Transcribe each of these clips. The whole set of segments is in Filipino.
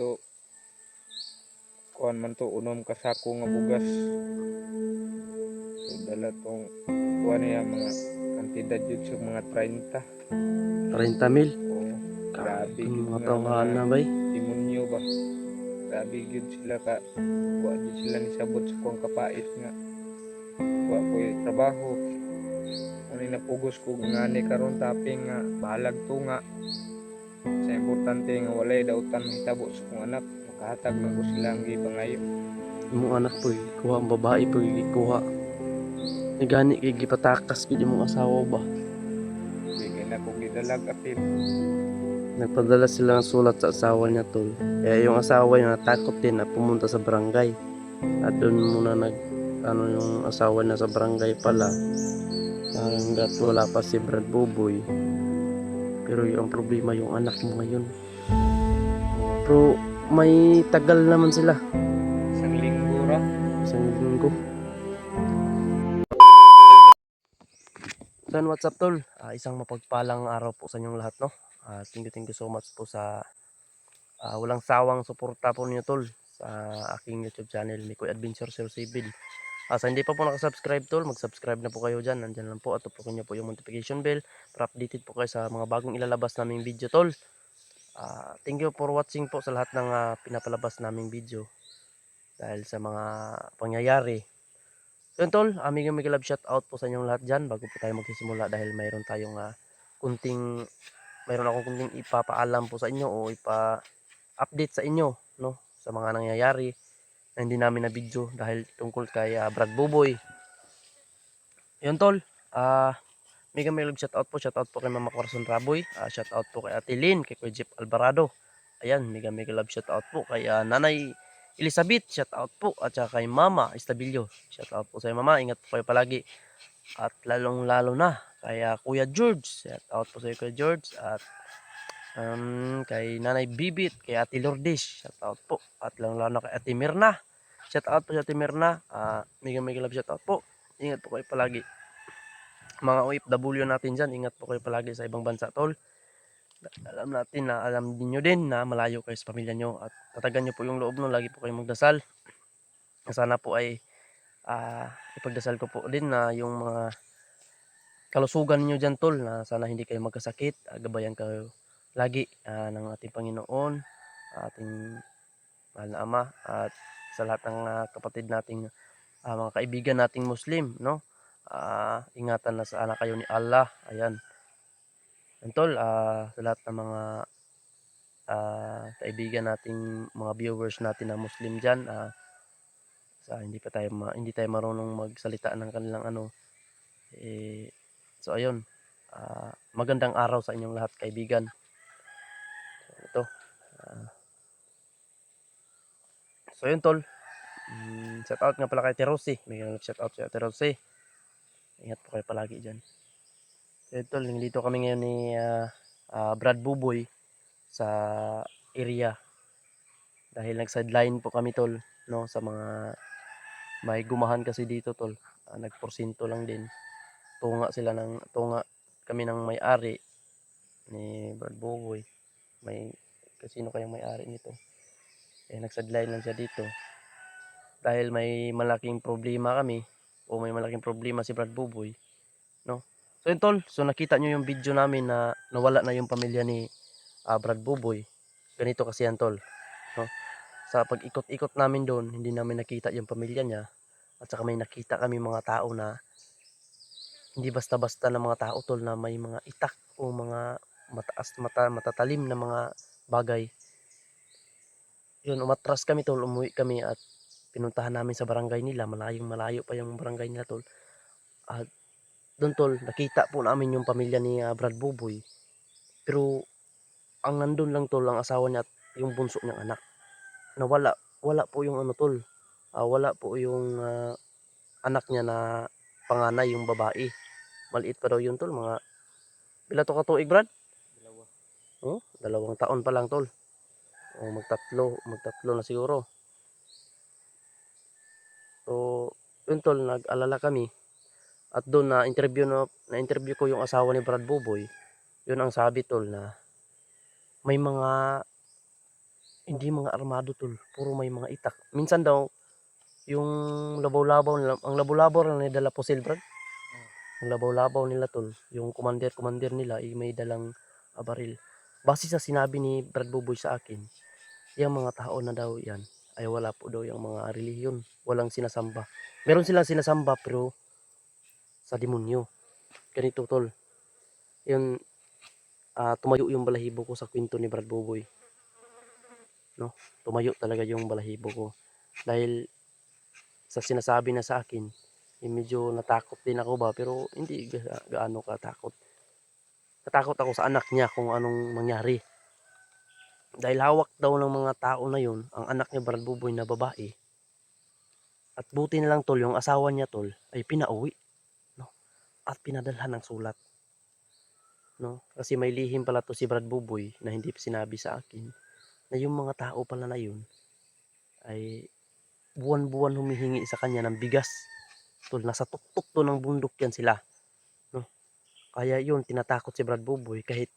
So, kuan man to unom ka sako nga bugas. So, dala tong kuan niya mga kantidad jud sa mga 30. 30 mil. Oo, grabe Yung jud mga nga mga tawhan na bay. demonyo ba. Grabe jud sila ka wa jud sila ni sabot sa kuang kapait nga wa ko'y trabaho. Ano napugos ko ngani karon taping nga bahalag to nga sa importante nga walay dautan mahitabo sa kong anak makahatag man ko sila ang gibangayo. Imong anak po kuha ang babae po kuha. Gani kay gipatakas gid imong asawa ba. Bigay na ko gidalag apil. Nagpadala sila ng sulat sa asawa niya tol. Kaya yung asawa niya natakot din na pumunta sa barangay. At doon muna yung asawa niya sa barangay pala. Hanggat wala pa si Brad Buboy. Pero yung problema yung anak mo ngayon. Pero may tagal naman sila. Isang linggo ra. Isang linggo. So what's up tol? Isang mapagpalang araw po sa inyong lahat no. Thank you so much po sa walang sawang suporta po niyo tol sa aking YouTube channel Mikoy Adventure 07. Sa hindi pa po nakasubscribe tol, mag-subscribe na po kayo dyan. Nandyan lang po at tupukin niyo po yung notification bell para updated po kayo sa mga bagong ilalabas naming video tol. Thank you for watching po sa lahat ng pinapalabas naming video dahil sa mga pangyayari. So yun tol, mega love shout out po sa inyong lahat dyan bago po tayo magsisimula dahil mayroon tayong mayroon akong kunting ipapaalam po sa inyo o ipa-update sa inyo no sa mga nangyayari na hindi namin na video dahil tungkol kay Brad Buboy. Yun tol, mega love shout out po kay Mama Corazon Raboy, shout out po kay Ate Lynn, kay Kuya Jeep Alvarado. Ayan, mega love shout out po kay Nanay Elizabeth, shout out po at saka kay Mama Estabillo. Shout out po sa mama, ingat po kayo palagi. At lalong-lalo na kay Kuya George, shout out po sa Kuya George at kay Nanay Bibit, kay Ate Lourdes, shout out po. At lalong-lalo na kay Ate Mirna. Shout out po sa Ate Mirna. Mega love shout out po. Ingat po kayo palagi. Mga OFW natin dyan, ingat po kayo palagi sa ibang bansa tol. Alam natin na alam niyo din na malayo kayo sa pamilya nyo at tatagan nyo po yung loob nyo, lagi po kayong magdasal. Sana po ay ipagdasal ko po din na yung mga kalusugan niyo dyan tol na sana hindi kayo magkasakit, gabayan kayo lagi ng ating Panginoon, ating mahal na Ama at sa lahat ng kapatid nating mga kaibigan nating Muslim no. Ingatan na sana kayo ni Allah. Ayan. Yan tol, sa lahat ng mga kaibigan nating mga viewers natin na Muslim diyan, sa hindi tayo marunong magsalita ng kanilang so ayun, magandang araw sa inyong lahat kaibigan. So ito, so yun tol, shout out nga pala kay Terosi, may shout out sa Terosi, ingat po kayo palagi dyan. So yun tol, dito kami ngayon ni Brad Buboy sa area dahil nag-sideline po kami tol no sa mga may gumahan kasi dito tol, nagporsinto lang din, tunga kami ng may-ari ni Brad Buboy, may kasino kayang may-ari nito, nag-sideline lang siya dito dahil may malaking problema kami o may malaking problema si Brad Buboy no. So yun tol, so nakita nyo yung video namin na nawala na yung pamilya ni Brad Buboy. Ganito kasi yan tol no? Sa pag-ikot-ikot namin doon, hindi namin nakita yung pamilya niya at saka may nakita kami mga tao na hindi basta-basta na mga tao tol na may mga itak o mga matatalim na mga bagay. Yun, umatras kami tol, umuwi kami at pinuntahan namin sa barangay nila, malayong malayo pa yung barangay nila tol. At doon tol, nakita po namin yung pamilya ni Brad Buboy. Pero ang nandun lang tol, ang asawa niya at yung bunso niyang anak. Wala po yung tol. Wala po yung anak niya na panganay, yung babae. Maliit pa daw yun tol, mga pila to ka tuig Brad? Dalawa. Oh, 2 taon pa lang tol. O magtatlo na siguro. So, yun tol, nag-alala kami. At doon na-interview ko yung asawa ni Brad Buboy. Yun ang sabi tol na may mga Hindi mga armado tol, puro may mga itak. Minsan daw, yung labaw-labaw nila, ang labaw-labaw lang may dala pusil brad. Ang labaw-labaw nila tol, yung commander nila ay may dalang baril. Base sa sinabi ni Brad Buboy sa akin, yung mga tao na daw yan, ay wala po daw yung mga relihiyon. Walang sinasamba. Meron silang sinasamba pero sa demonyo. Ganito tol, yun, tumayo yung balahibo ko sa kwento ni Brad Buboy. No? Tumayo talaga yung balahibo ko. Dahil sa sinasabi na sa akin, medyo natakot din ako ba, pero hindi gaano katakot. Natakot ako sa anak niya kung anong mangyari. Dahil hawak daw ng mga tao na yun, ang anak niya Brad Buboy na babae. At buti na lang tol, yung asawa niya tol, ay pinauwi. No? At pinadalhan ng sulat. No? Kasi may lihim pala to si Brad Buboy na hindi sinabi sa akin na yung mga tao pala na yun ay buwan-buwan humihingi sa kanya ng bigas. Tol, nasa tuktok to ng bundok yan sila. No? Kaya yun, tinatakot si Brad Buboy kahit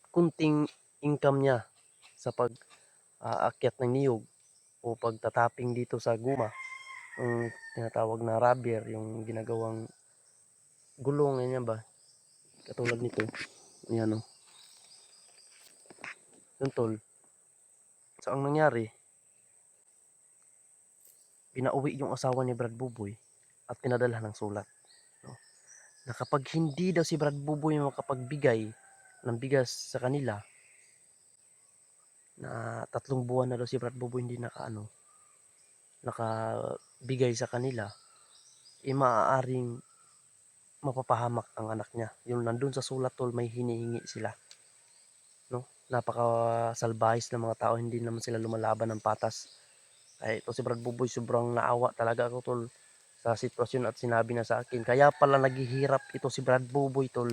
kunting income niya sa pag-aakyat ng niyog o pagtatapping dito sa guma, ang tinatawag na rubber, yung ginagawang gulong, ganyan ba? Katulad nito. Ayan o. Yun tol. So ang nangyari, pinauwi yung asawa ni Brad Buboy at pinadala ng sulat. No? Na kapag hindi daw si Brad Buboy makapagbigay ng bigas sa kanila, na 3 buwan na daw si Brad Buboy hindi nakabigay sa kanila, maaaring mapapahamak ang anak niya. Yung nandun sa sulat tol, may hinihingi sila. No? Napaka-salbahis ng mga tao, hindi naman sila lumalaban ng patas. Ay, ito si Brad Buboy, sobrang naawa talaga ako tol sa sitwasyon at sinabi na sa akin. Kaya pala naghihirap ito si Brad Buboy tol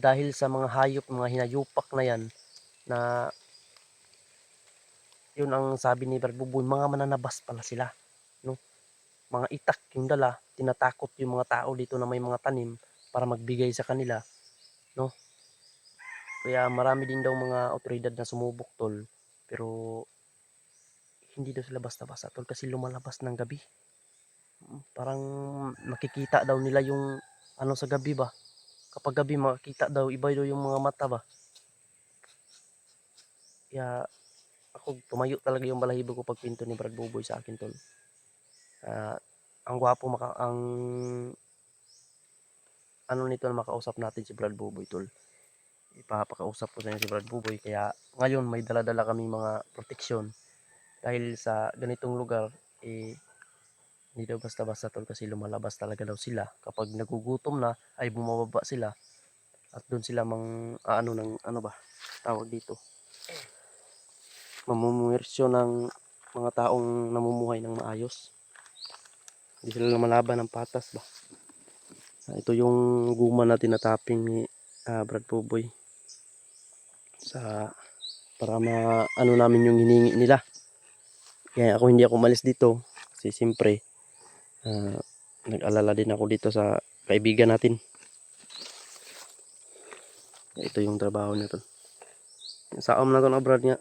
dahil sa mga hayop, mga hinayupak na yan, na yun ang sabi ni Brad Buboy, mga mananabas pala sila. No? Mga itak yung dala, tinatakot yung mga tao dito na may mga tanim para magbigay sa kanila. No? Kaya marami din daw mga otoridad na sumubok tol, pero hindi daw sila basta-basta tol kasi lumalabas ng gabi. Parang makikita daw nila yung ano sa gabi ba. Kapag gabi makikita daw, iba daw yung mga mata ba. Kaya ako tumayo talaga yung balahibo ko pag pinto ni Brad Buboy sa akin tol. Ang gwapo ang ano nito na makausap natin si Brad Buboy tol. Ipapakausap ko sa inyo si Brad Buboy, kaya ngayon may dala-dala kaming mga proteksyon dahil sa ganitong lugar hindi daw basta-basta tol kasi lumalabas talaga daw sila kapag nagugutom na ay bumababa sila at doon sila ng ano ba tawag dito, mamumuwersyo ng mga taong namumuhay ng maayos, hindi sila lumalaban ng patas ba. Ito yung guma na tinatapping ni Brad Buboy sa para ano namin yung hiningi nila. Kaya ako hindi ako malis dito kasi siyempre nag-alala din ako dito sa kaibigan natin. Ito yung trabaho niya to. Saom na to na Brad nga.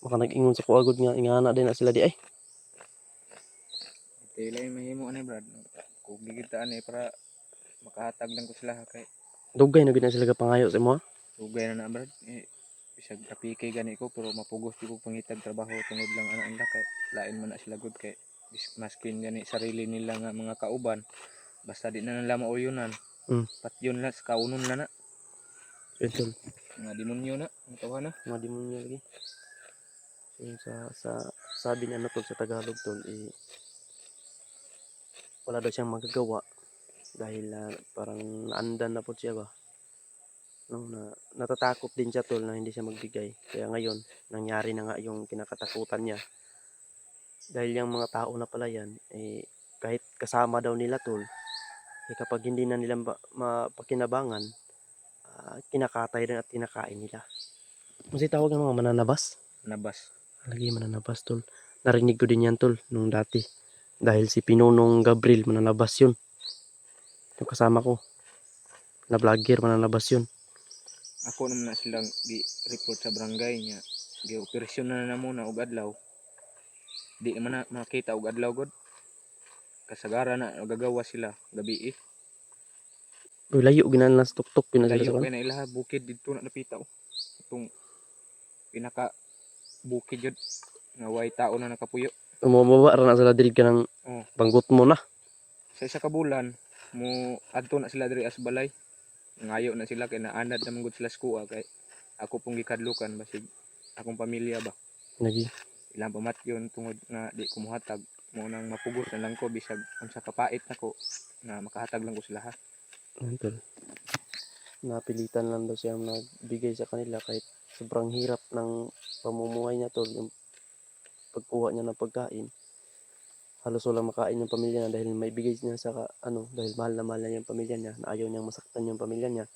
Maka nag-ingon sa kuagod nga ingana din na sila di ay. Ito lang yung mahimo ni Brad. Kung gigitaan para makahatag lang ko sila kay Dugay na gid na sila kapangayo sa imo. sugay na Brad. Bisag apike gani ko pero mapugos di ko pangitag trabaho tungod lang ana nila kay lain man na sila good kay maskin gani sarili nila nga mga kauban basta di na nila mauyunan. Patyon lang sa kaunon na na. Ito Mga demonyo na, ang tawa na. mga demonyo lagi. So, yun sa sabi ni ano tol sa Tagalog tol wala daw siyang magagawa dahil parang naandan na po siya ba. No, natatakot din siya tol na hindi siya magbigay. Kaya ngayon, nangyari na nga yung kinakatakutan niya. Dahil yung mga tao na pala yan, kahit kasama daw nila tol, kapag hindi na nila mapakinabangan, kinakatay rin at kinakain nila. Kasi tawag ng mga mananabas. Nabas. Lagi mananabas tol. Narinig ko din yan tol nung dati. Dahil si Pinonong Gabriel mananabas yun. Yung kasama ko. Na vlogger mananabas yun. Ako naman na silang di-report sa barangay niya. Gi-operasyon na muna og adlaw. Di naman na makita og adlaw god. Kasagaran na nagagawa sila gabi eh. Uy, layo ginala sa tuktok pina sila Layo sa kay kan. na ilaha bukid dito na napita oh. Itong pinaka bukid jud nga way tao na nakapuyo. Umababa ra na sila diri kanang Oh, panggut mo na. sa isa ka bulan mo adto na sila diri as balay. Ngayo na sila kay naanad na mangud sila sa kuha kay ako pong gikadlukan basig akong pamilya ba. Lagi. Ilang pamatyon tungod nga di ko mohatag mo nang mapugos na lang ko bisag unsa kapait nako na makahatag lang ko sila ha. Tol. Napilitan lang daw siya nagbigay sa kanila kahit sobrang hirap ng pamumuhay niya tol. Yung pagkuha niya ng pagkain. Halos walang makain yung pamilya niya dahil may bigay niya sa dahil mahal na mahal niya yung pamilya niya na ayaw niyang masaktan yung pamilya niya.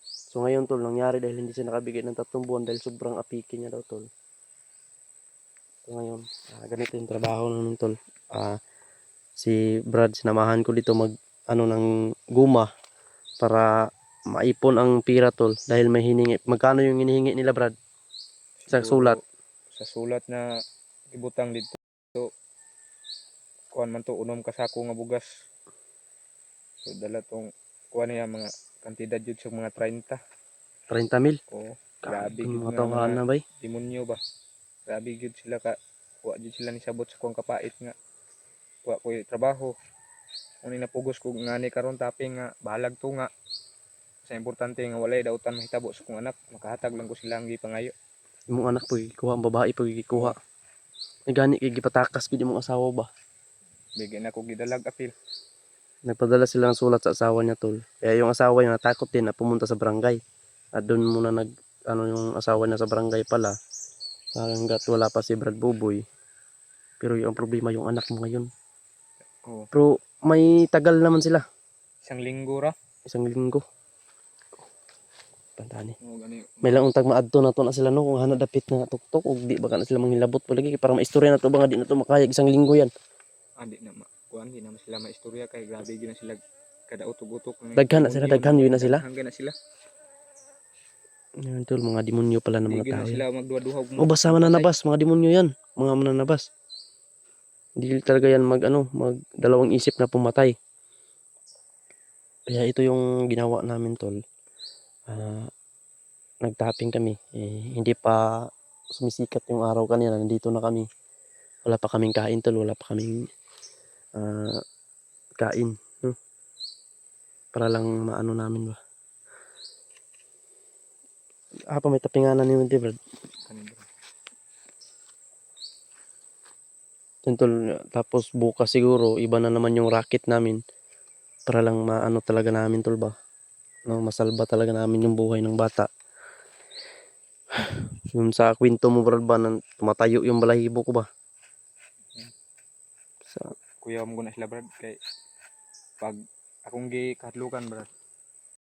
So ngayon tol, nangyari dahil hindi siya nakabigay ng 3 buwan dahil sobrang apiki niya daw tol. So ngayon, ganito yung trabaho namin tol. Si Brad, sinamahan ko dito ng guma para maipon ang pira tol dahil may hiningi. Magkano yung hinihingi nila Brad? Sa Siguro sulat. sa sulat na ibutang dito kuan man to unom ka sako nga bugas. So dala tong kuan niya mga kantidad jud sa mga 30. 30 mil. O grabe Yung gid mga nga tawahan mga na bay. demonyo ba. Grabe gid sila ka wa jud sila ni sabot sa kuang kapait nga wa koy trabaho. Uni napugos ko ngani karon taping nga bahalag to nga. Sa importante nga walay dautan mahitabo sa kong anak, makahatag lang ko sila ang gipangayo. Imong anak pag gikuha, ang babae pag gikuha. Gani kay gipatakas gid imong asawa ba. Bigyan ako gidalag apil. Nagpadala sila ng sulat sa asawa niya tol. Kaya yung asawa niya natakot din na pumunta sa barangay. At doon muna yung asawa niya sa barangay pala. Hanggat wala pa si Brad Buboy. Pero yung problema yung anak mo ngayon. Oh, Pero may tagal naman sila. isang linggo ra. 1 linggo. Pantani. Oh, gani. May lang untag maadto na to na sila no kung hana dapit na tuktok ug di ba na sila manghilabot pa lagi para maistorya na to ba nga di na to makayag 1 linggo yan. Di na kuan di na sila maistorya kay grabe gyud na sila kada utok-utok. Daghan na sila, daghan yun na sila. Hanggang na sila. Yan tol, mga demonyo pala ng Di mga gyud na tao. sila magduha-duha. O basta mananabas, mga demonyo yan. Mga mananabas. Hindi talaga yan mag dalawang isip na pumatay. Kaya ito yung ginawa namin tol. Nagtapping kami. Hindi pa sumisikat yung araw kanina. Nandito na kami. Wala pa kaming kain tol. Wala pa kaming kain. Para lang maano namin ba. Pa may tapinganan ni Monty Brad. Tol, tapos bukas siguro iba na naman yung racket namin. Para lang maano talaga namin tol ba. No, masalba talaga namin yung buhay ng bata. Yung sa kwento mo Brad ba nang tumatayo yung balahibo ko ba? Kuya mo na sila Brad kay pag akong gikadlukan Brad.